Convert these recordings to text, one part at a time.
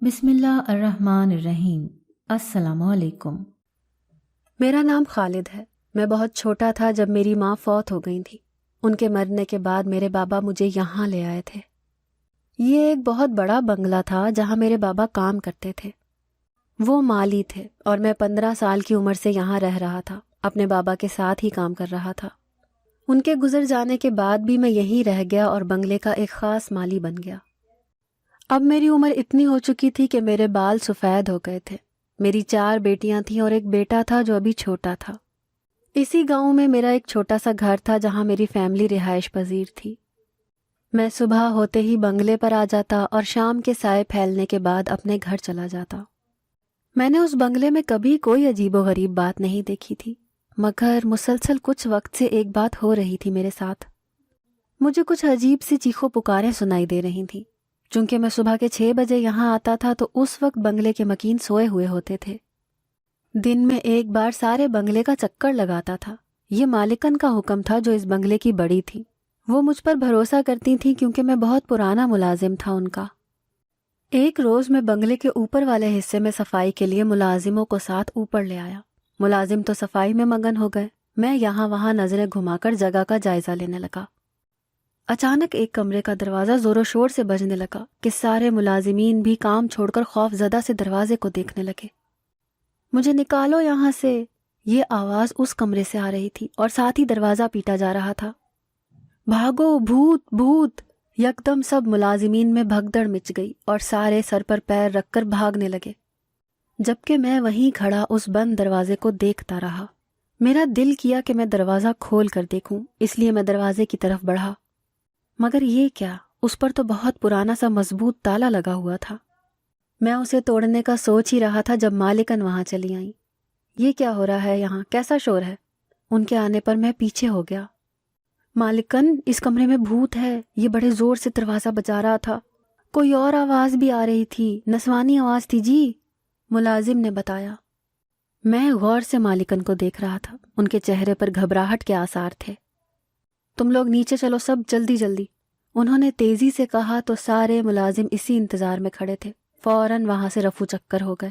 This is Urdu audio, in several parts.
بسم اللہ الرحمن الرحیم۔ السلام علیکم۔ میرا نام خالد ہے۔ میں بہت چھوٹا تھا جب میری ماں فوت ہو گئی تھی۔ ان کے مرنے کے بعد میرے بابا مجھے یہاں لے آئے تھے۔ یہ ایک بہت بڑا بنگلہ تھا جہاں میرے بابا کام کرتے تھے۔ وہ مالی تھے اور میں 15 سال کی عمر سے یہاں رہ رہا تھا، اپنے بابا کے ساتھ ہی کام کر رہا تھا۔ ان کے گزر جانے کے بعد بھی میں یہیں رہ گیا اور بنگلے کا ایک خاص مالی بن گیا۔ اب میری عمر اتنی ہو چکی تھی کہ میرے بال سفید ہو گئے تھے۔ میری 4 بیٹیاں تھیں اور ایک بیٹا تھا جو ابھی چھوٹا تھا۔ اسی گاؤں میں میرا ایک چھوٹا سا گھر تھا جہاں میری فیملی رہائش پذیر تھی۔ میں صبح ہوتے ہی بنگلے پر آ جاتا اور شام کے سائے پھیلنے کے بعد اپنے گھر چلا جاتا۔ میں نے اس بنگلے میں کبھی کوئی عجیب و غریب بات نہیں دیکھی تھی، مگر مسلسل کچھ وقت سے ایک بات ہو رہی تھی میرے ساتھ۔ مجھے کچھ عجیب سی چیخوں پکاریں سنائی دے رہی تھیں۔ چونکہ میں صبح کے 6 بجے یہاں آتا تھا تو اس وقت بنگلے کے مکین سوئے ہوئے ہوتے تھے۔ دن میں ایک بار سارے بنگلے کا چکر لگاتا تھا۔ یہ مالکن کا حکم تھا جو اس بنگلے کی بڑی تھی۔ وہ مجھ پر بھروسہ کرتی تھیں کیونکہ میں بہت پرانا ملازم تھا ان کا۔ ایک روز میں بنگلے کے اوپر والے حصے میں صفائی کے لیے ملازموں کو ساتھ اوپر لے آیا۔ ملازم تو صفائی میں مگن ہو گئے، میں یہاں وہاں نظریں گھما کر جگہ کا جائزہ لینے لگا۔ اچانک ایک کمرے کا دروازہ زور و شور سے بجنے لگا کہ سارے ملازمین بھی کام چھوڑ کر خوف زدہ سے دروازے کو دیکھنے لگے۔ مجھے نکالو یہااں سے، یہ آواز اس کمرے سے آ رہی تھی اور ساتھ ہی دروازہ پیٹا جا رہا تھا۔ بھاگو، بھوت بھوت! یکدم سب ملازمین میں بھگدڑ مچ گئی اور سارے سر پر پیر رکھ کر بھاگنے لگے، جبکہ میں وہیں کھڑا اس بند دروازے کو دیکھتا رہا۔ میرا دل کیا کہ میں دروازہ کھول کر دیکھوں، اس لیے میں دروازے کی طرف بڑھا، مگر یہ کیا، اس پر تو بہت پرانا سا مضبوط تالا لگا ہوا تھا۔ میں اسے توڑنے کا سوچ ہی رہا تھا جب مالکن وہاں چلی آئیں۔ یہ کیا ہو رہا ہے یہاں، کیسا شور ہے؟ ان کے آنے پر میں پیچھے ہو گیا۔ مالکن، اس کمرے میں بھوت ہے، یہ بڑے زور سے دروازہ بجا رہا تھا۔ کوئی اور آواز بھی آ رہی تھی، نسوانی آواز تھی جی، ملازم نے بتایا۔ میں غور سے مالکن کو دیکھ رہا تھا، ان کے چہرے پر گھبراہٹ کے آثار تھے۔ تم لوگ نیچے چلو سب، جلدی جلدی، انہوں نے تیزی سے کہا تو سارے ملازم اسی انتظار میں کھڑے تھے، فوراً وہاں سے رفو چکر ہو گئے۔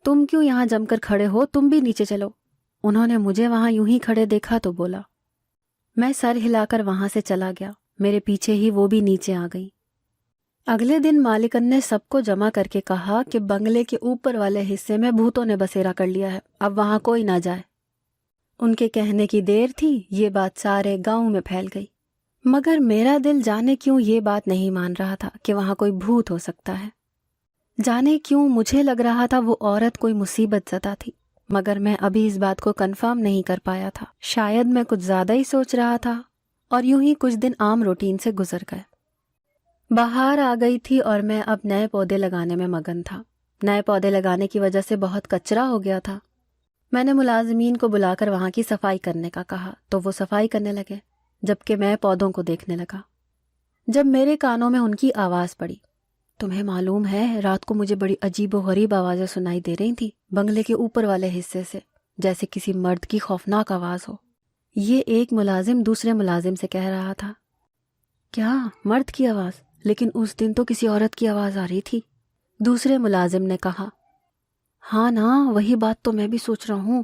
تم کیوں یہاں جم کر کھڑے ہو، تم بھی نیچے چلو۔ انہوں نے مجھے وہاں یوں ہی کھڑے دیکھا تو بولا۔ میں سر ہلا کر وہاں سے چلا گیا، میرے پیچھے ہی وہ بھی نیچے آ گئی۔ اگلے دن مالکن نے سب کو جمع کر کے کہا کہ بنگلے کے اوپر والے حصے میں بھوتوں نے بسیرا کر لیا ہے، اب وہاں کوئی نہ جائے۔ ان کے کہنے کی دیر تھی، یہ بات سارے گاؤں میں پھیل گئی، مگر میرا دل جانے کیوں یہ بات نہیں مان رہا تھا کہ وہاں کوئی بھوت ہو سکتا ہے۔ جانے کیوں مجھے لگ رہا تھا وہ عورت کوئی مصیبت زدہ تھی، مگر میں ابھی اس بات کو کنفرم نہیں کر پایا تھا۔ شاید میں کچھ زیادہ ہی سوچ رہا تھا، اور یوں ہی کچھ دن عام روٹین سے گزر گئے۔ بہار آ گئی تھی اور میں اب نئے پودے لگانے میں مگن تھا۔ نئے پودے لگانے کی وجہ سے بہت کچرا ہو گیا تھا۔ میں نے ملازمین کو بلا کر وہاں کی صفائی کرنے کا کہا تو وہ صفائی کرنے لگے، جبکہ میں پودوں کو دیکھنے لگا۔ جب میرے کانوں میں ان کی آواز پڑی، تمہیں معلوم ہے رات کو مجھے بڑی عجیب و غریب آوازیں سنائی دے رہی تھیں بنگلے کے اوپر والے حصے سے، جیسے کسی مرد کی خوفناک آواز ہو۔ یہ ایک ملازم دوسرے ملازم سے کہہ رہا تھا۔ کیا مرد کی آواز؟ لیکن اس دن تو کسی عورت کی آواز آ رہی تھی، دوسرے ملازم نے کہا۔ ہاں نا، وہی بات تو میں بھی سوچ رہا ہوں،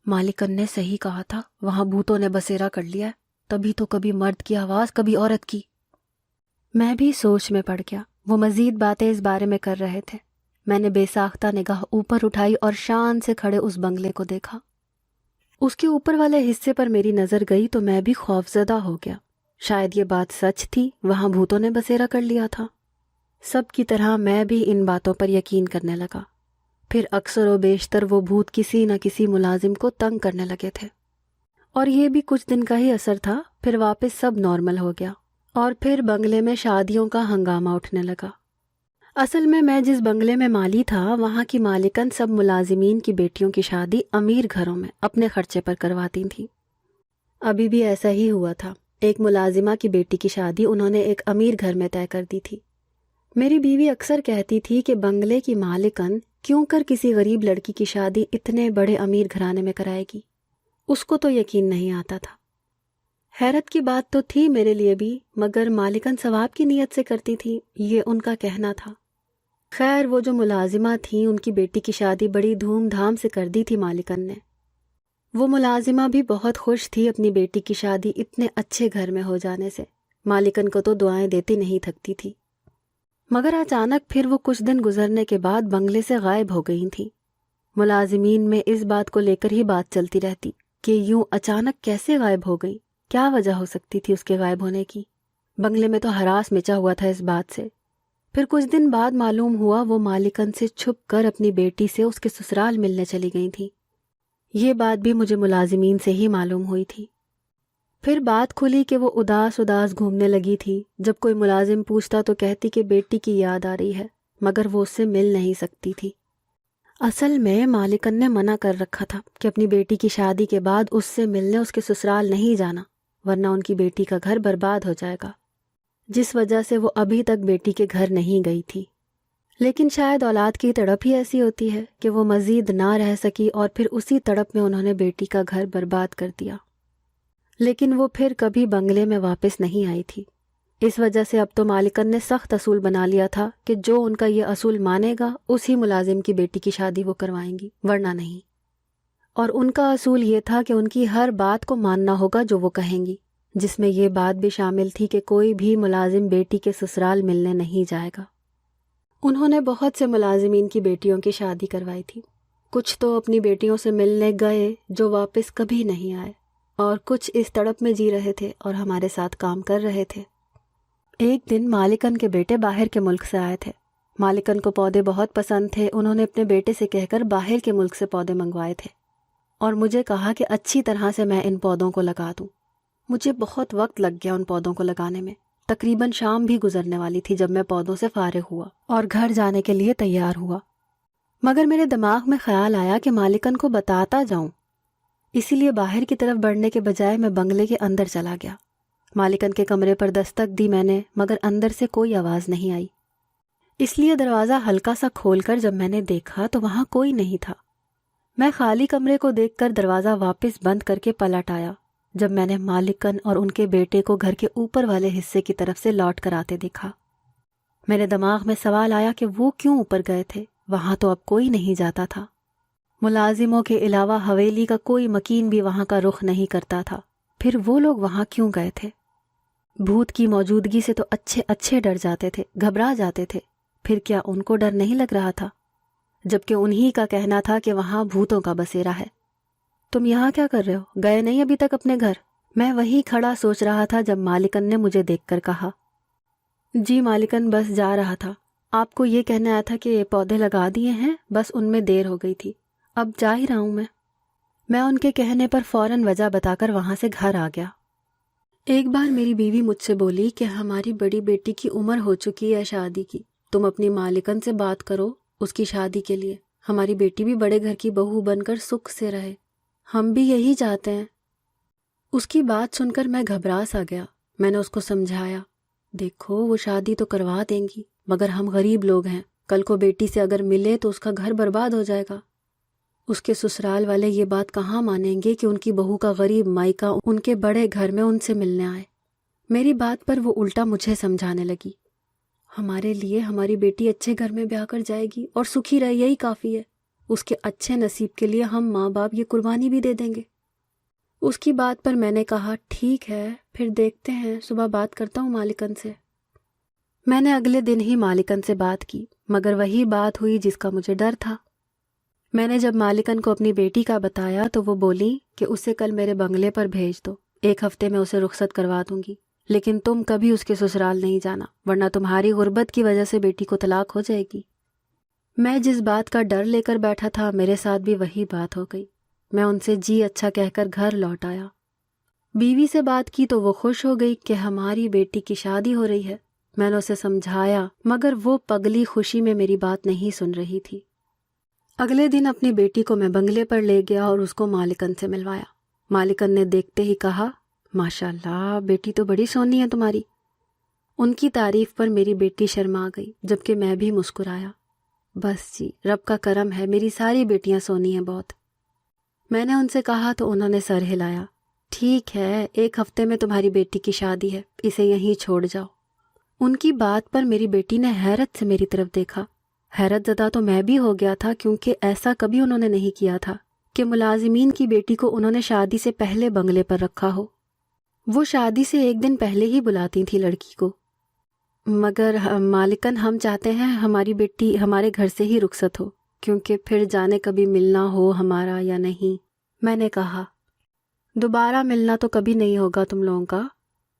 مالکن نے صحیح کہا تھا، وہاں بھوتوں نے بسیرا کر لیا ہے، تبھی تو کبھی مرد کی آواز کبھی عورت کی۔ میں بھی سوچ میں پڑ گیا۔ وہ مزید باتیں اس بارے میں کر رہے تھے۔ میں نے بے ساختہ نگاہ اوپر اٹھائی اور شان سے کھڑے اس بنگلے کو دیکھا۔ اس کے اوپر والے حصے پر میری نظر گئی تو میں بھی خوفزدہ ہو گیا۔ شاید یہ بات سچ تھی، وہاں بھوتوں نے بسیرا کر لیا تھا۔ سب کی طرح میں بھی ان باتوں پر یقین کرنے لگا۔ پھر اکثر و بیشتر وہ بھوت کسی نہ کسی ملازم کو تنگ کرنے لگے تھے، اور یہ بھی کچھ دن کا ہی اثر تھا، پھر واپس سب نارمل ہو گیا، اور پھر بنگلے میں شادیوں کا ہنگامہ اٹھنے لگا۔ اصل میں جس بنگلے میں مالی تھا وہاں کی مالکن سب ملازمین کی بیٹیوں کی شادی امیر گھروں میں اپنے خرچے پر کرواتی تھیں۔ ابھی بھی ایسا ہی ہوا تھا۔ ایک ملازمہ کی بیٹی کی شادی انہوں نے ایک امیر گھر میں طے کر دی تھی۔ میری بیوی اکثر کہتی تھی کہ بنگلے کی مالکن کیوں کر کسی غریب لڑکی کی شادی اتنے بڑے امیر گھرانے میں کرائے گی، اس کو تو یقین نہیں آتا تھا۔ حیرت کی بات تو تھی میرے لیے بھی، مگر مالکن ثواب کی نیت سے کرتی تھی، یہ ان کا کہنا تھا۔ خیر وہ جو ملازمہ تھیں ان کی بیٹی کی شادی بڑی دھوم دھام سے کر دی تھی مالکن نے۔ وہ ملازمہ بھی بہت خوش تھی اپنی بیٹی کی شادی اتنے اچھے گھر میں ہو جانے سے، مالکن کو تو دعائیں دیتی نہیں تھکتی تھی۔ مگر اچانک پھر وہ کچھ دن گزرنے کے بعد بنگلے سے غائب ہو گئی تھیں۔ ملازمین میں اس بات کو لے کر ہی بات چلتی رہتی کہ یوں اچانک کیسے غائب ہو گئی، کیا وجہ ہو سکتی تھی اس کے غائب ہونے کی۔ بنگلے میں تو ہراس مچا ہوا تھا اس بات سے۔ پھر کچھ دن بعد معلوم ہوا وہ مالکن سے چھپ کر اپنی بیٹی سے اس کے سسرال ملنے چلی گئی تھی۔ یہ بات بھی مجھے ملازمین سے ہی معلوم ہوئی تھی۔ پھر بات کھلی کہ وہ اداس اداس گھومنے لگی تھی، جب کوئی ملازم پوچھتا تو کہتی کہ بیٹی کی یاد آ رہی ہے، مگر وہ اس سے مل نہیں سکتی تھی۔ اصل میں مالکن نے منع کر رکھا تھا کہ اپنی بیٹی کی شادی کے بعد اس سے ملنے اس کے سسرال نہیں جانا، ورنہ ان کی بیٹی کا گھر برباد ہو جائے گا، جس وجہ سے وہ ابھی تک بیٹی کے گھر نہیں گئی تھی۔ لیکن شاید اولاد کی تڑپ ہی ایسی ہوتی ہے کہ وہ مزید نہ رہ سکی اور پھر اسی تڑپ میں انہوں نے بیٹی کا گھر برباد کر دیا۔ لیکن وہ پھر کبھی بنگلے میں واپس نہیں آئی تھی۔ اس وجہ سے اب تو مالکن نے سخت اصول بنا لیا تھا کہ جو ان کا یہ اصول مانے گا اسی ملازم کی بیٹی کی شادی وہ کروائیں گی، ورنہ نہیں۔ اور ان کا اصول یہ تھا کہ ان کی ہر بات کو ماننا ہوگا جو وہ کہیں گی، جس میں یہ بات بھی شامل تھی کہ کوئی بھی ملازم بیٹی کے سسرال ملنے نہیں جائے گا۔ انہوں نے بہت سے ملازمین کی بیٹیوں کی شادی کروائی تھی۔ کچھ تو اپنی بیٹیوں سے ملنے گئے جو واپس کبھی نہیں آئے، اور کچھ اس تڑپ میں جی رہے تھے اور ہمارے ساتھ کام کر رہے تھے۔ ایک دن مالکن کے بیٹے باہر کے ملک سے آئے تھے۔ مالکن کو پودے بہت پسند تھے، انہوں نے اپنے بیٹے سے کہہ کر باہر کے ملک سے پودے منگوائے تھے اور مجھے کہا کہ اچھی طرح سے میں ان پودوں کو لگا دوں۔ مجھے بہت وقت لگ گیا ان پودوں کو لگانے میں، تقریباً شام بھی گزرنے والی تھی جب میں پودوں سے فارغ ہوا اور گھر جانے کے لیے تیار ہوا۔ مگر میرے دماغ میں خیال آیا کہ مالکن کو بتاتا جاؤں، اسی لیے باہر کی طرف بڑھنے کے بجائے میں بنگلے کے اندر چلا گیا۔ مالکن کے کمرے پر دستک دی میں نے، مگر اندر سے کوئی آواز نہیں آئی۔ اس لیے دروازہ ہلکا سا کھول کر جب میں نے دیکھا تو وہاں کوئی نہیں تھا۔ میں خالی کمرے کو دیکھ کر دروازہ واپس بند کر کے پلٹ آیا جب میں نے مالکن اور ان کے بیٹے کو گھر کے اوپر والے حصے کی طرف سے لوٹ کر آتے دیکھا۔ میرے دماغ میں سوال آیا کہ وہ کیوں اوپر گئے تھے، وہاں تو اب کوئی نہیں جاتا تھا۔ ملازموں کے علاوہ حویلی کا کوئی مکین بھی وہاں کا رخ نہیں کرتا تھا، پھر وہ لوگ وہاں کیوں گئے تھے؟ بھوت کی موجودگی سے تو اچھے ڈر جاتے تھے، گھبرا جاتے تھے، پھر کیا ان کو ڈر نہیں لگ رہا تھا؟ جبکہ انہی کا کہنا تھا کہ وہاں بھوتوں کا بسیرا ہے۔ تم یہاں کیا کر رہے ہو؟ گئے نہیں ابھی تک اپنے گھر؟ میں وہی کھڑا سوچ رہا تھا جب مالکن نے مجھے دیکھ کر کہا، جی مالکن بس جا رہا تھا، آپ کو یہ کہنا آیا تھا کہ پودے لگا دیے ہیں، بس ان میں دیر ہو گئی تھی، اب جا ہی رہا ہوں میں ان کے کہنے پر فوراً وجہ بتا کر وہاں سے گھر آ گیا۔ ایک بار میری بیوی مجھ سے بولی کہ ہماری بڑی بیٹی کی عمر ہو چکی ہے شادی کی، تم اپنی مالکن سے بات کرو اس کی شادی کے لیے، ہماری بیٹی بھی بڑے گھر کی بہو بن کر سکھ سے رہے، ہم بھی یہی چاہتے ہیں۔ اس کی بات سن کر میں گھبرا سا گیا۔ میں نے اس کو سمجھایا، دیکھو وہ شادی تو کروا دیں گی، مگر ہم غریب لوگ ہیں، کل کو بیٹی سے اگر ملے تو اس کا گھر برباد ہو جائے گا۔ اس کے سسرال والے یہ بات کہاں مانیں گے کہ ان کی بہو کا غریب مائکا ان کے بڑے گھر میں ان سے ملنے آئے۔ میری بات پر وہ الٹا مجھے سمجھانے لگی، ہمارے لیے ہماری بیٹی اچھے گھر میں بیاہ کر جائے گی اور سکھی رہے، یہی کافی ہے، اس کے اچھے نصیب کے لیے ہم ماں باپ یہ قربانی بھی دے دیں گے۔ اس کی بات پر میں نے کہا، ٹھیک ہے پھر دیکھتے ہیں، صبح بات کرتا ہوں مالکن سے۔ میں نے اگلے دن ہی مالکن سے بات کی، مگر وہی بات ہوئی جس کا مجھے ڈر تھا۔ میں نے جب مالکن کو اپنی بیٹی کا بتایا تو وہ بولی کہ اسے کل میرے بنگلے پر بھیج دو، 1 ہفتے میں اسے رخصت کروا دوں گی، لیکن تم کبھی اس کے سسرال نہیں جانا، ورنہ تمہاری غربت کی وجہ سے بیٹی کو طلاق ہو جائے گی۔ میں جس بات کا ڈر لے کر بیٹھا تھا میرے ساتھ بھی وہی بات ہو گئی۔ میں ان سے جی اچھا کہہ کر گھر لوٹ آیا۔ بیوی سے بات کی تو وہ خوش ہو گئی کہ ہماری بیٹی کی شادی ہو رہی ہے۔ میں نے اسے سمجھایا، مگر وہ پگلی خوشی میں میری بات نہیں سن رہی تھی۔ اگلے دن اپنی بیٹی کو میں بنگلے پر لے گیا اور اس کو مالکن سے ملوایا۔ مالکن نے دیکھتے ہی کہا، ماشاءاللہ بیٹی تو بڑی سونی ہے تمہاری۔ ان کی تعریف پر میری بیٹی شرما گئی، جبکہ میں بھی مسکرایا۔ بس جی، رب کا کرم ہے، میری ساری بیٹیاں سونی ہیں بہت۔ میں نے ان سے کہا تو انہوں نے سر ہلایا۔ ٹھیک ہے، 1 ہفتے میں تمہاری بیٹی کی شادی ہے، اسے یہیں چھوڑ جاؤ۔ ان کی بات پر میری بیٹی نے حیرت سے میری طرف دیکھا۔ حیرت زدہ تو میں بھی ہو گیا تھا، کیونکہ ایسا کبھی انہوں نے نہیں کیا تھا کہ ملازمین کی بیٹی کو انہوں نے شادی سے پہلے بنگلے پر رکھا ہو۔ وہ شادی سے ایک دن پہلے ہی بلاتی تھی لڑکی کو۔ مگر مالکن ہم چاہتے ہیں ہماری بیٹی ہمارے گھر سے ہی رخصت ہو، کیونکہ پھر جانے کبھی ملنا ہو ہمارا یا نہیں۔ میں نے کہا دوبارہ ملنا تو کبھی نہیں ہوگا تم لوگوں کا۔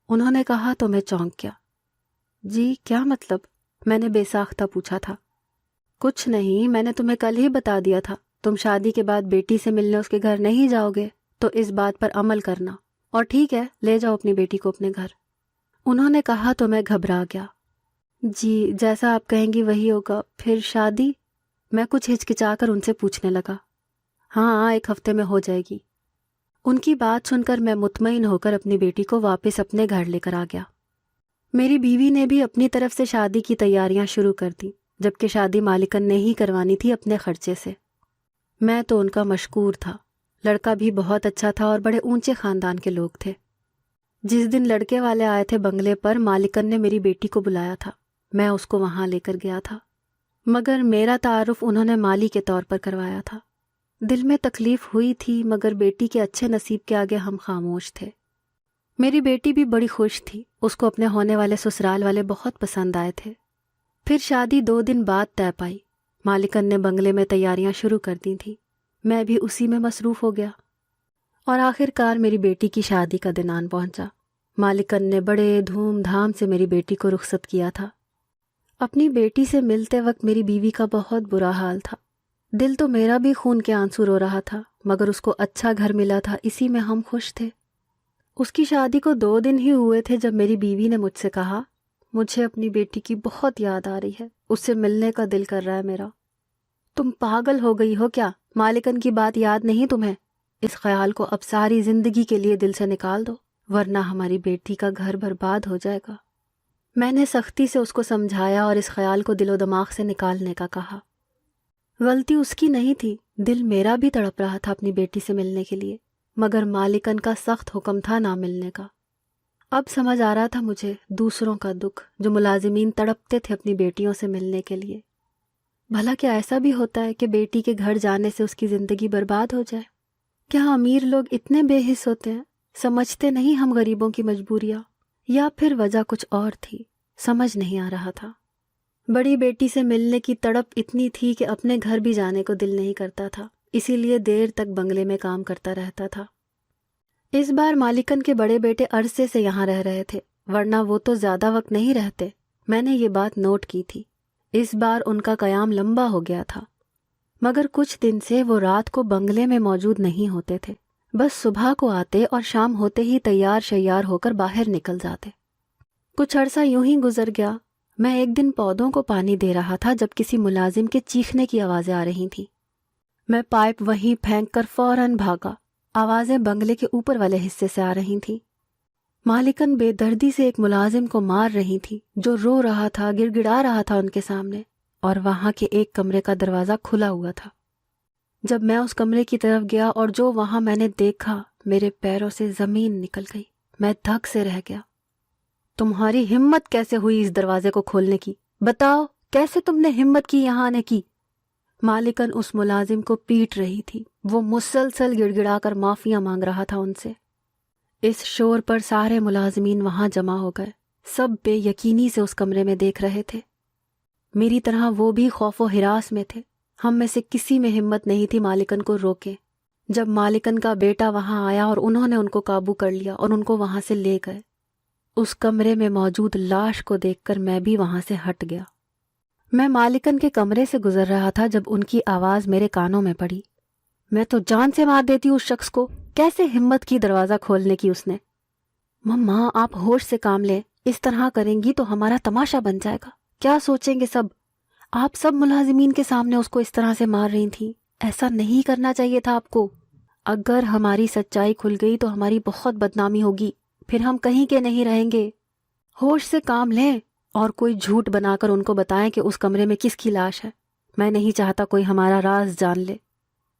انہوں نے کہا تو میں چونک گیا۔ جی کیا مطلب؟ میں نے بے ساختہ پوچھا تھا۔ کچھ نہیں، میں نے تمہیں کل ہی بتا دیا تھا، تم شادی کے بعد بیٹی سے ملنے اس کے گھر نہیں جاؤ گے، تو اس بات پر عمل کرنا، اور ٹھیک ہے لے جاؤ اپنی بیٹی کو اپنے گھر۔ انہوں نے کہا تو میں گھبرا گیا۔ جی جیسا آپ کہیں گی وہی ہوگا، پھر شادی؟ میں کچھ ہچکچا کر ان سے پوچھنے لگا۔ ہاں 1 ہفتے میں ہو جائے گی۔ ان کی بات سن کر میں مطمئن ہو کر اپنی بیٹی کو واپس اپنے گھر لے کر آ گیا۔ میری بیوی نے بھی اپنی طرف سے شادی کی تیاریاں شروع کر دیں، جبکہ شادی مالکن نے ہی کروانی تھی اپنے خرچے سے۔ میں تو ان کا مشکور تھا، لڑکا بھی بہت اچھا تھا اور بڑے اونچے خاندان کے لوگ تھے۔ جس دن لڑکے والے آئے تھے بنگلے پر، مالکن نے میری بیٹی کو بلایا تھا، میں اس کو وہاں لے کر گیا تھا، مگر میرا تعارف انہوں نے مالی کے طور پر کروایا تھا۔ دل میں تکلیف ہوئی تھی، مگر بیٹی کے اچھے نصیب کے آگے ہم خاموش تھے۔ میری بیٹی بھی بڑی خوش تھی، اس کو اپنے ہونے والے سسرال والے بہت پسند آئے تھے۔ پھر شادی 2 دن بعد طے پائی۔ مالکن نے بنگلے میں تیاریاں شروع کر دی تھیں، میں بھی اسی میں مصروف ہو گیا، اور آخر کار میری بیٹی کی شادی کا دن آن پہنچا۔ مالکن نے بڑے دھوم دھام سے میری بیٹی کو رخصت کیا تھا۔ اپنی بیٹی سے ملتے وقت میری بیوی کا بہت برا حال تھا۔ دل تو میرا بھی خون کے آنسو رو رہا تھا، مگر اس کو اچھا گھر ملا تھا، اسی میں ہم خوش تھے۔ اس کی شادی کو 2 دن ہی ہوئے تھے جب میری بیوی نے مجھ سے کہا، مجھے اپنی بیٹی کی بہت یاد آ رہی ہے، اس سے ملنے کا دل کر رہا ہے میرا۔ تم پاگل ہو گئی ہو کیا؟ مالکن کی بات یاد نہیں تمہیں؟ اس خیال کو اب ساری زندگی کے لیے دل سے نکال دو، ورنہ ہماری بیٹی کا گھر برباد ہو جائے گا۔ میں نے سختی سے اس کو سمجھایا اور اس خیال کو دل و دماغ سے نکالنے کا کہا۔ غلطی اس کی نہیں تھی، دل میرا بھی تڑپ رہا تھا اپنی بیٹی سے ملنے کے لیے، مگر مالکن کا سخت حکم تھا نہ ملنے کا۔ اب سمجھ آ رہا تھا مجھے دوسروں کا دکھ، جو ملازمین تڑپتے تھے اپنی بیٹیوں سے ملنے کے لیے۔ بھلا کیا ایسا بھی ہوتا ہے کہ بیٹی کے گھر جانے سے اس کی زندگی برباد ہو جائے؟ کیا امیر لوگ اتنے بے حس ہوتے ہیں؟ سمجھتے نہیں ہم غریبوں کی مجبوریاں؟ یا پھر وجہ کچھ اور تھی؟ سمجھ نہیں آ رہا تھا۔ بڑی بیٹی سے ملنے کی تڑپ اتنی تھی کہ اپنے گھر بھی جانے کو دل نہیں کرتا تھا، اسی لیے دیر تک بنگلے میں کام کرتا رہتا تھا۔ اس بار مالکن کے بڑے بیٹے عرصے سے یہاں رہ رہے تھے، ورنہ وہ تو زیادہ وقت نہیں رہتے، میں نے یہ بات نوٹ کی تھی۔ اس بار ان کا قیام لمبا ہو گیا تھا، مگر کچھ دن سے وہ رات کو بنگلے میں موجود نہیں ہوتے تھے، بس صبح کو آتے اور شام ہوتے ہی تیار شیار ہو کر باہر نکل جاتے۔ کچھ عرصہ یوں ہی گزر گیا۔ میں ایک دن پودوں کو پانی دے رہا تھا جب کسی ملازم کے چیخنے کی آوازیں آ رہی تھیں۔ میں پائپ وہیں پھینک کر فوراً بھاگا۔ آوازیں بنگلے کے اوپر والے حصے سے آ رہی تھیں۔ مالکن بے دردی سے ایک ملازم کو مار رہی تھی جو رو رہا تھا، گڑ گڑا رہا تھا ان کے سامنے، اور وہاں کے ایک کمرے کا دروازہ کھلا ہوا تھا۔ جب میں اس کمرے کی طرف گیا اور جو وہاں میں نے دیکھا، میرے پیروں سے زمین نکل گئی، میں دھک سے رہ گیا۔ تمہاری ہمت کیسے ہوئی اس دروازے کو کھولنے کی؟ بتاؤ کیسے تم نے ہمت کی یہاں آنے کی؟ مالکن اس ملازم کو پیٹ رہی تھی، وہ مسلسل گڑ گڑا کر معافیاں مانگ رہا تھا ان سے۔ اس شور پر سارے ملازمین وہاں جمع ہو گئے، سب بے یقینی سے اس کمرے میں دیکھ رہے تھے۔ میری طرح وہ بھی خوف و ہراس میں تھے۔ ہم میں سے کسی میں ہمت نہیں تھی مالکن کو روکے۔ جب مالکن کا بیٹا وہاں آیا اور انہوں نے ان کو قابو کر لیا اور ان کو وہاں سے لے گئے، اس کمرے میں موجود لاش کو دیکھ کر میں بھی وہاں سے ہٹ گیا۔ میں مالکن کے کمرے سے گزر رہا تھا جب ان کی آواز میرے کانوں میں پڑی۔ میں تو جان سے مار دیتی اس شخص کو، کیسے ہمت کی دروازہ کھولنے کی اس نے۔ ماں آپ ہوش سے کام لیں، اس طرح کریں گی تو ہمارا تماشا بن جائے گا، کیا سوچیں گے سب؟ آپ سب ملازمین کے سامنے اس کو اس طرح سے مار رہی تھیں، ایسا نہیں کرنا چاہیے تھا آپ کو۔ اگر ہماری سچائی کھل گئی تو ہماری بہت بدنامی ہوگی، پھر ہم کہیں کے نہیں رہیں گے۔ ہوش سے کام لیں اور کوئی جھوٹ بنا کر ان کو بتائیں کہ اس کمرے میں کس کی لاش ہے۔ میں نہیں چاہتا کوئی ہمارا راز جان لے،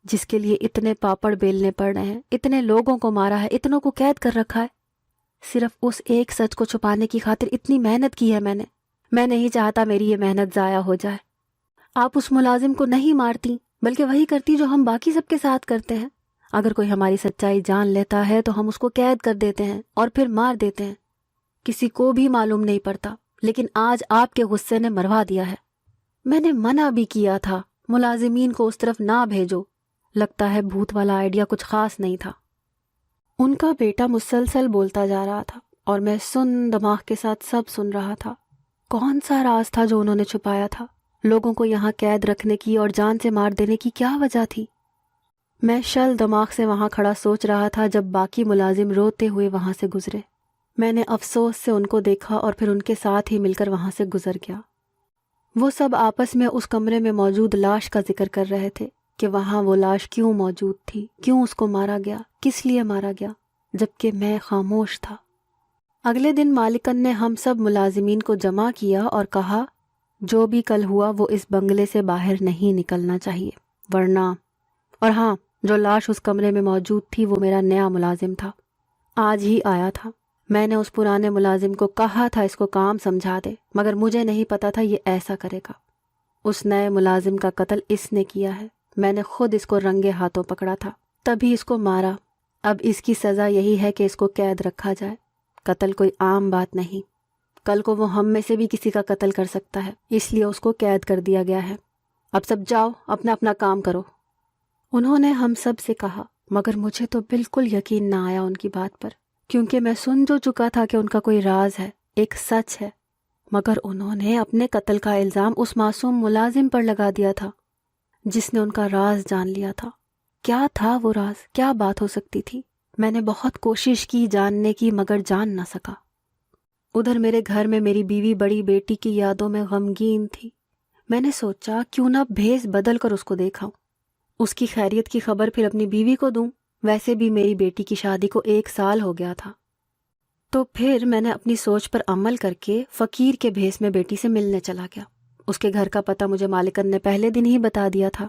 جس کے لیے اتنے پاپڑ بیلنے پڑ رہے ہیں، اتنے لوگوں کو مارا ہے، اتنوں کو قید کر رکھا ہے۔ صرف اس ایک سچ کو چھپانے کی خاطر اتنی محنت کی ہے میں نے۔ میں نہیں چاہتا میری یہ محنت ضائع ہو جائے۔ آپ اس ملازم کو نہیں مارتی بلکہ وہی کرتی جو ہم باقی سب کے ساتھ کرتے ہیں۔ اگر کوئی ہماری سچائی جان لیتا ہے تو ہم اس کو قید کر دیتے ہیں اور پھر مار دیتے ہیں، کسی کو بھی معلوم نہیں پڑتا، لیکن آج آپ کے غصے نے مروا دیا ہے۔ میں نے منع بھی کیا تھا، ملازمین کو اس طرف نہ بھیجو، لگتا ہے بھوت والا آئیڈیا کچھ خاص نہیں تھا۔ ان کا بیٹا مسلسل بولتا جا رہا تھا اور میں دماغ کے ساتھ سب سن رہا تھا۔ کون سا راز تھا جو انہوں نے چھپایا تھا؟ لوگوں کو یہاں قید رکھنے کی اور جان سے مار دینے کی کیا وجہ تھی؟ میں شل دماغ سے وہاں کھڑا سوچ رہا تھا جب باقی ملازم روتے ہوئے وہاں سے گزرے۔ میں نے افسوس سے ان کو دیکھا اور پھر ان کے ساتھ ہی مل کر وہاں سے گزر گیا۔ وہ سب آپس میں اس کمرے میں موجود لاش کا ذکر کر رہے تھے کہ وہاں وہ لاش کیوں موجود تھی، کیوں اس کو مارا گیا، کس لیے مارا گیا، جبکہ میں خاموش تھا۔ اگلے دن مالکن نے ہم سب ملازمین کو جمع کیا اور کہا جو بھی کل ہوا وہ اس بنگلے سے باہر نہیں نکلنا چاہیے، ورنہ، اور ہاں، جو لاش اس کمرے میں موجود تھی وہ میرا نیا ملازم تھا، آج ہی آیا تھا۔ میں نے اس پرانے ملازم کو کہا تھا اس کو کام سمجھا دے، مگر مجھے نہیں پتا تھا یہ ایسا کرے گا۔ اس نئے ملازم کا قتل اس نے کیا ہے، میں نے خود اس کو رنگے ہاتھوں پکڑا تھا، تبھی اس کو مارا۔ اب اس کی سزا یہی ہے کہ اس کو قید رکھا جائے۔ قتل کوئی عام بات نہیں، کل کو وہ ہم میں سے بھی کسی کا قتل کر سکتا ہے، اس لیے اس کو قید کر دیا گیا ہے۔ اب سب جاؤ، اپنا اپنا کام کرو، انہوں نے ہم سب سے کہا، مگر مجھے تو بالکل یقین نہ آیا ان کی بات پر، کیونکہ میں سن جو چکا تھا کہ ان کا کوئی راز ہے، ایک سچ ہے، مگر انہوں نے اپنے قتل کا الزام اس معصوم ملازم پر لگا دیا تھا جس نے ان کا راز جان لیا تھا۔ کیا تھا وہ راز؟ کیا بات ہو سکتی تھی؟ میں نے بہت کوشش کی جاننے کی، مگر جان نہ سکا۔ ادھر میرے گھر میں میری بیوی بڑی بیٹی کی یادوں میں غمگین تھی۔ میں نے سوچا کیوں نہ بھیس بدل کر اس کو دیکھاؤں، اس کی خیریت کی خبر پھر اپنی بیوی کو دوں۔ ویسے بھی میری بیٹی کی شادی کو 1 سال ہو گیا تھا۔ تو پھر میں نے اپنی سوچ پر عمل کر کے فقیر کے بھیس میں بیٹی سے ملنے چلا گیا۔ اس کے گھر کا پتہ مجھے مالکن نے پہلے دن ہی بتا دیا تھا،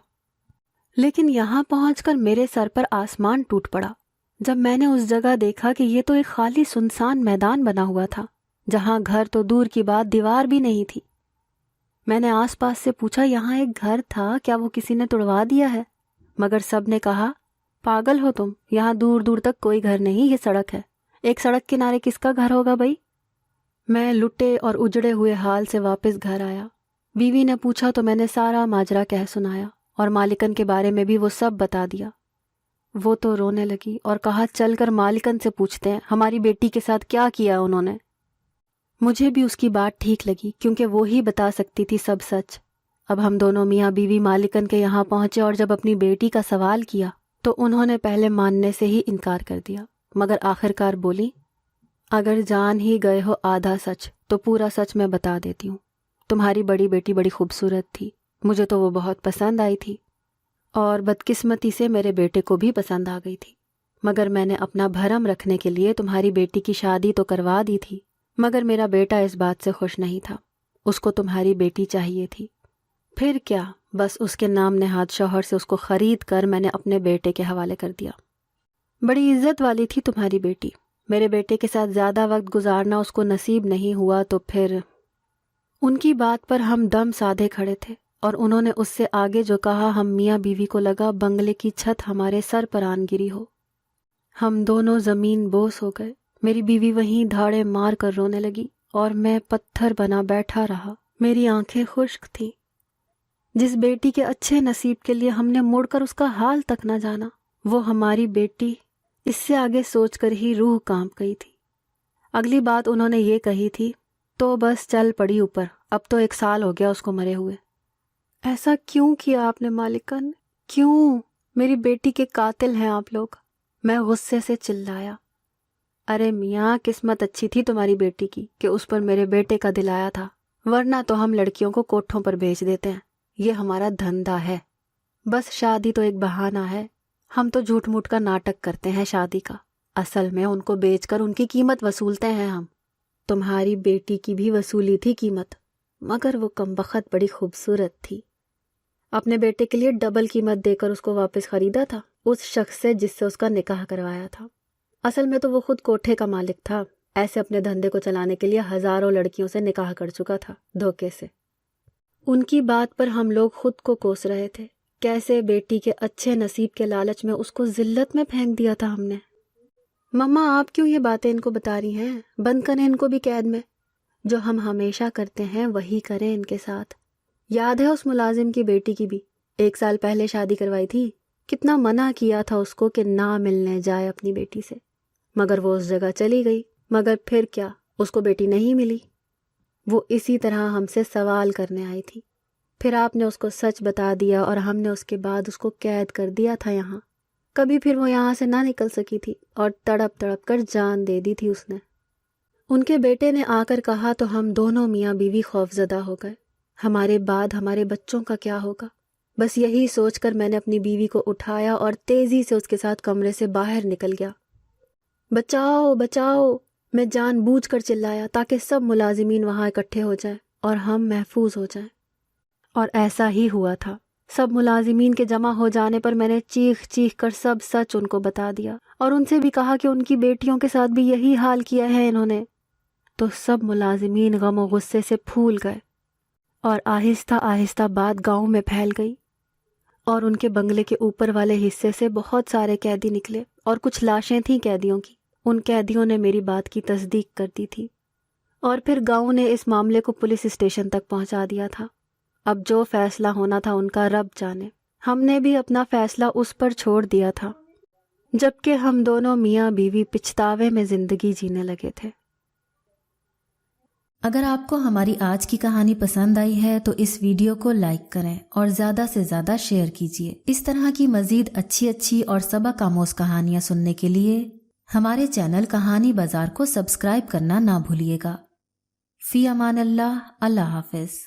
لیکن یہاں پہنچ کر میرے سر پر آسمان ٹوٹ پڑا جب میں نے اس جگہ دیکھا کہ یہ تو ایک خالی سنسان میدان بنا ہوا تھا، جہاں گھر تو دور کی بات دیوار بھی نہیں تھی۔ میں نے آس پاس سے پوچھا یہاں ایک گھر تھا، کیا وہ کسی نے توڑوا دیا ہے؟ مگر سب نے کہا پاگل ہو تم، یہاں دور دور تک کوئی گھر نہیں، یہ سڑک ہے، ایک سڑک کنارے کس کا گھر ہوگا بھائی؟ میں لٹے اور اجڑے ہوئے حال سے واپس گھر آیا۔ بیوی نے پوچھا تو میں نے سارا ماجرا کہہ سنایا اور مالکن کے بارے میں بھی وہ سب بتا دیا۔ وہ تو رونے لگی اور کہا چل کر مالکن سے پوچھتے ہیں ہماری بیٹی کے ساتھ کیا کیا انہوں نے۔ مجھے بھی اس کی بات ٹھیک لگی کیونکہ وہی بتا سکتی تھی سب سچ۔ اب ہم دونوں میاں بیوی مالکن کے یہاں پہنچے اور جب اپنی بیٹی کا سوال کیا تو انہوں نے پہلے ماننے سے ہی انکار کر دیا، مگر آخرکار بولی اگر جان ہی گئے ہو آدھا سچ تو پورا سچ میں بتا دیتی ہوں۔ تمہاری بڑی بیٹی بڑی خوبصورت تھی، مجھے تو وہ بہت پسند آئی تھی، اور بدقسمتی سے میرے بیٹے کو بھی پسند آ گئی تھی، مگر میں نے اپنا بھرم رکھنے کے لیے تمہاری بیٹی کی شادی تو کروا دی تھی، مگر میرا بیٹا اس بات سے خوش نہیں تھا، اس کو تمہاری بیٹی چاہیے تھی۔ پھر کیا، بس اس کے نام نہاد شوہر سے اس کو خرید کر میں نے اپنے بیٹے کے حوالے کر دیا۔ بڑی عزت والی تھی تمہاری بیٹی، میرے بیٹے کے ساتھ زیادہ وقت گزارنا اس کو نصیب نہیں ہوا تو پھر۔ ان کی بات پر ہم دم سادھے کھڑے تھے اور انہوں نے اس سے آگے جو کہا ہم میاں بیوی کو لگا بنگلے کی چھت ہمارے سر پر آن گری ہو۔ ہم دونوں زمین بوس ہو گئے، میری بیوی وہیں دھاڑے مار کر رونے لگی اور میں پتھر بنا بیٹھا رہا، میری آنکھیں خشک تھیں۔ جس بیٹی کے اچھے نصیب کے لیے ہم نے مڑ کر اس کا حال تک نہ جانا، وہ ہماری بیٹی، اس سے آگے سوچ کر ہی روح کانپ گئی تھی۔ اگلی بات انہوں نے یہ کہی تھی تو بس چل پڑی اوپر، اب تو 1 سال ہو گیا اس کو مرے ہوئے۔ ایسا کیوں کیا آپ نے مالکن؟ کیوں؟ میری بیٹی کے قاتل ہیں آپ لوگ، میں غصے سے چلایا۔ ارے میاں، قسمت اچھی تھی تمہاری بیٹی کی کہ اس پر میرے بیٹے کا دل آیا تھا، ورنہ تو ہم لڑکیوں کو کوٹھوں پر بھیج دیتے ہیں، یہ ہمارا دھندا ہے۔ بس شادی تو ایک بہانہ ہے، ہم تو جھوٹ موٹ کا ناٹک کرتے ہیں شادی کا، اصل میں ان کو بیچ کر ان کی قیمت وصولتے ہیں ہم۔ تمہاری بیٹی کی بھی وصولی تھی قیمت، مگر وہ کمبخت بڑی خوبصورت تھی۔ اپنے بیٹے کے لیے ڈبل قیمت دے کر اس کو واپس خریدا تھا اس شخص سے جس سے اس کا نکاح کروایا تھا۔ اصل میں تو وہ خود کوٹھے کا مالک تھا، ایسے اپنے دھندے کو چلانے کے لیے ہزاروں لڑکیوں سے نکاح کر چکا تھا دھوکے سے۔ ان کی بات پر ہم لوگ خود کو کوس رہے تھے، کیسے بیٹی کے اچھے نصیب کے لالچ میں اس کو ذلت میں پھینک دیا تھا ہم نے۔ مما آپ کیوں یہ باتیں ان کو بتا رہی ہیں؟ بند کریں ان کو بھی قید میں۔ جو ہم ہمیشہ کرتے ہیں وہی کریں ان کے ساتھ۔ یاد ہے اس ملازم کی بیٹی کی بھی 1 سال پہلے شادی کروائی تھی، کتنا منع کیا تھا اس کو کہ نہ ملنے جائے اپنی بیٹی سے، مگر وہ اس جگہ چلی گئی۔ مگر پھر کیا، اس کو بیٹی نہیں ملی؟ وہ اسی طرح ہم سے سوال کرنے آئی تھی، پھر آپ نے اس کو سچ بتا دیا اور ہم نے اس کے بعد اس کو قید کر دیا تھا یہاں۔ کبھی پھر وہ یہاں سے نہ نکل سکی تھی اور تڑپ تڑپ کر جان دے دی تھی اس نے۔ ان کے بیٹے نے آ کر کہا تو ہم دونوں میاں بیوی خوفزدہ ہو گئے، ہمارے بعد ہمارے بچوں کا کیا ہوگا؟ بس یہی سوچ کر میں نے اپنی بیوی کو اٹھایا اور تیزی سے اس کے ساتھ کمرے سے باہر نکل گیا۔ بچاؤ بچاؤ، میں جان بوجھ کر چلایا تاکہ سب ملازمین وہاں اکٹھے ہو جائیں اور ہم محفوظ ہو جائیں۔ اور ایسا ہی ہوا تھا۔ سب ملازمین کے جمع ہو جانے پر میں نے چیخ چیخ کر سب سچ ان کو بتا دیا اور ان سے بھی کہا کہ ان کی بیٹیوں کے ساتھ بھی یہی حال کیا ہے انہوں نے۔ تو سب ملازمین غم و غصے سے پھول گئے اور آہستہ آہستہ بات گاؤں میں پھیل گئی، اور ان کے بنگلے کے اوپر والے حصے سے بہت سارے قیدی نکلے اور کچھ لاشیں تھیں قیدیوں کی۔ ان قیدیوں نے میری بات کی تصدیق کر دی تھی، اور پھر گاؤں نے اس معاملے کو پولیس اسٹیشن تک پہنچا دیا تھا۔ اب جو فیصلہ ہونا تھا ان کا رب جانے، ہم نے بھی اپنا فیصلہ اس پر چھوڑ دیا تھا، جبکہ ہم دونوں میاں بیوی پچھتاوے میں زندگی جینے لگے تھے۔ اگر آپ کو ہماری آج کی کہانی پسند آئی ہے تو اس ویڈیو کو لائک کریں اور زیادہ سے زیادہ شیئر کیجیے۔ اس طرح کی مزید اچھی اور سبق آموز کہانیاں سننے کے لیے ہمارے چینل کہانی بازار کو سبسکرائب کرنا نہ بھولیے گا۔ فی امان اللہ، اللہ حافظ۔